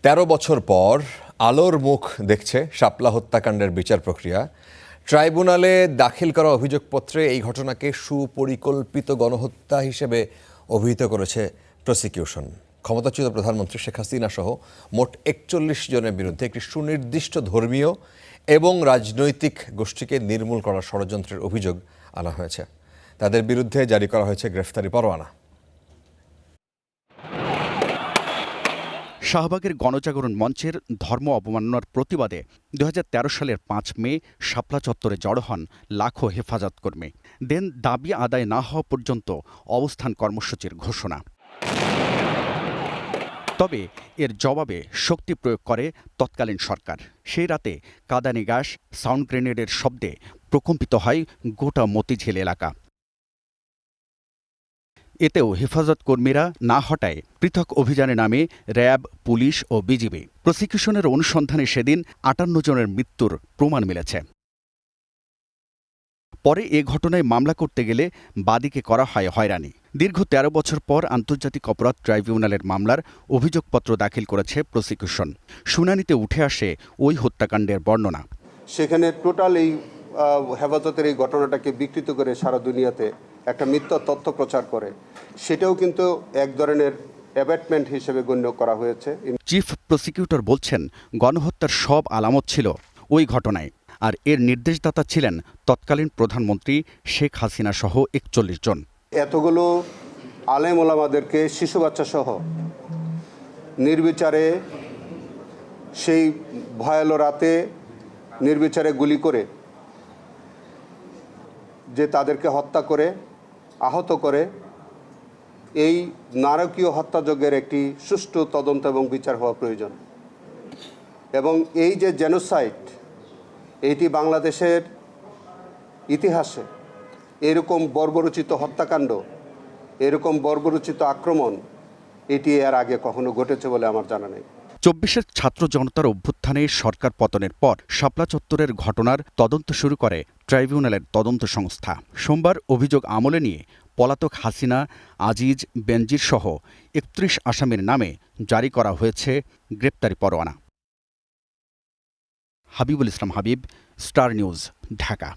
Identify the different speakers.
Speaker 1: ১৩ বছর পর আলোর মুখ দেখছে শাপলা হত্যাকাণ্ডের বিচার প্রক্রিয়া। ট্রাইব্যুনালে দাখিল করা অভিযোগপত্রে এই ঘটনাকে সুপরিকল্পিত গণহত্যা হিসেবে অভিহিত করেছে প্রসিকিউশন। ক্ষমতাচ্যুত প্রধানমন্ত্রী শেখ হাসিনা সহ মোট ৪১ জনের বিরুদ্ধে একটি সুনির্দিষ্ট ধর্মীয় এবং রাজনৈতিক গোষ্ঠীকে নির্মূল করার ষড়যন্ত্রের অভিযোগ আনা হয়েছে। তাদের বিরুদ্ধে জারি করা হয়েছে গ্রেফতারি পরোয়ানা।
Speaker 2: শাহবাগের গণজাগরণ মঞ্চের ধর্ম অবমাননার প্রতিবাদে ২০১৩ সালের ৫ মে শাপলা চত্বরে জড়ো হন লাখো হেফাজত কর্মী। দেন দাবি আদায় না হওয়া পর্যন্ত অবস্থান কর্মসূচির ঘোষণা। তবে এর জবাবে শক্তি প্রয়োগ করে তৎকালীন সরকার। সেই রাতে কাঁদানে গ্যাস, সাউন্ড গ্রেনেডের শব্দে প্রকম্পিত হয় গোটা মতিঝিল এলাকা। এতেও হেফাজত কর্মীরা না হটায় পৃথক অভিযানে নামে র্যাব, পুলিশ ও বিজিবি। প্রসিকিউশনের অনুসন্ধানে সেদিন ৫৮ জনের মৃত্যুর প্রমাণ মিলেছে। পরে এ ঘটনায় মামলা করতে গেলে বাদীকে করা হয় হয়রানি। দীর্ঘ ১৩ বছর পর আন্তর্জাতিক অপরাধ ট্রাইব্যুনালের মামলার অভিযোগপত্র দাখিল করেছে প্রসিকিউশন। শুনানিতে উঠে আসে ওই হত্যাকাণ্ডের বর্ণনা।
Speaker 3: সেখানে টোটাল এই হেফাজতের এই ঘটনাটাকে বিকৃত করে সারা দুনিয়াতে একটা মিথ্যা তথ্য প্রচার করে, সেটাও কিন্তু এক ধরনের অ্যাবেটমেন্ট হিসেবে গণ্য করা হয়েছে।
Speaker 2: চিফ প্রসিকিউটর বলছেন, গণহত্যার সব আলামত ছিল ওই ঘটনায়, আর এর নির্দেশদাতা ছিলেন তৎকালীন প্রধানমন্ত্রী শেখ হাসিনা সহ ৪১ জন।
Speaker 3: এতগুলো আলেম ওলামাদেরকে, শিশু বাচ্চা সহ নির্বিচারে সেই ভয়ালো রাতে নির্বিচারে গুলি করে যে তাদেরকে হত্যা করে, আহত করে, এই নারকীয় হত্যাযজ্ঞের একটি সুষ্ঠু তদন্ত এবং বিচার হওয়া প্রয়োজন। এবং এই যে জেনোসাইড, এটি বাংলাদেশের ইতিহাসে এরকম বর্বরোচিত হত্যাকাণ্ড, এরকম বর্বরোচিত আক্রমণ এটি এর আগে কখনো ঘটেছে বলে আমার জানা নেই।
Speaker 2: ২৪-এর ছাত্র জনতার অভ্যুত্থানে সরকার পতনের পর শাপলা চত্বরের ঘটনার তদন্ত শুরু করে ট্রাইব্যুনালের তদন্ত সংস্থা। সোমবার অভিযোগ আমলে নিয়ে পলাতক হাসিনা, আজিজ, বেনজির সহ ৩১ আসামির নামে জারি করা হয়েছে গ্রেপ্তারি পরোয়ানা। হাবিবুল ইসলাম হাবিব, স্টার নিউজ, ঢাকা।